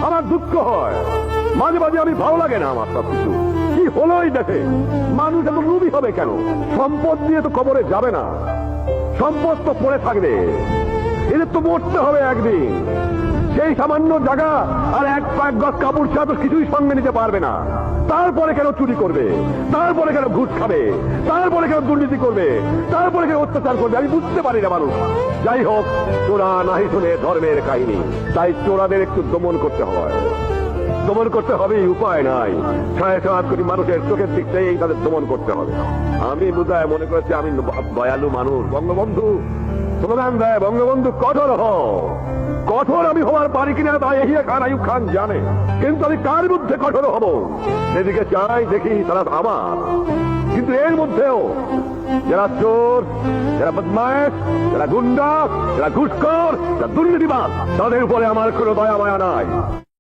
আমার দুঃখ হয়, মাঝে মাঝে আমি ভালো লাগে না আমার সবকিছু। কি হলো এই দেশে? মানুষ এত লুবি হবে কেন? সম্পদ দিয়ে তো কবরে যাবে না, সম্পদ তো পড়ে থাকবে, এদের তো মরতে হবে একদিন। সেই সামান্য জায়গা আর এক গজ কাপড় ছাড়া তো কিছুই সঙ্গে নিতে পারবে না। তারপরে কেন চুরি করবে? তারপরে কেন ঘুষ খাবে? তারপরে কেন দুর্নীতি করবে? তারপরে কেন অত্যাচার করবে? আমি বুঝতে পারি না মানুষ। যাই হোক, চোরা নাহি শুনে ধর্মের কাহিনী, তাই চোরাদের একটু দমন করতে হয়। দমন করতে হবে, উপায় নাই। 7.5 কোটি মানুষের চোখের দিক থেকেই তাদের দমন করতে হবে। আমি বোধহয় মনে করেছি আমি দয়ালু মানুষ। বঙ্গবন্ধু স্লোগান দেয়, বঙ্গবন্ধু কঠোর হও। কঠোর আমি হওয়ার পারি কিনা তা এহিয়া খান আইয়ুব খান জানে, কিন্তু আমি কার বিরুদ্ধে কঠোর হব সেদিকে চাই, দেখি তারা আমার। কিন্তু এর মধ্যেও যারা চোর, যারা বদমায়েশ, যারা গুন্ডা, যারা ঘুষখোর, যারা দুর্নীতিবাজ, তাদের উপরে আমার কোনো দয়া মায়া নাই।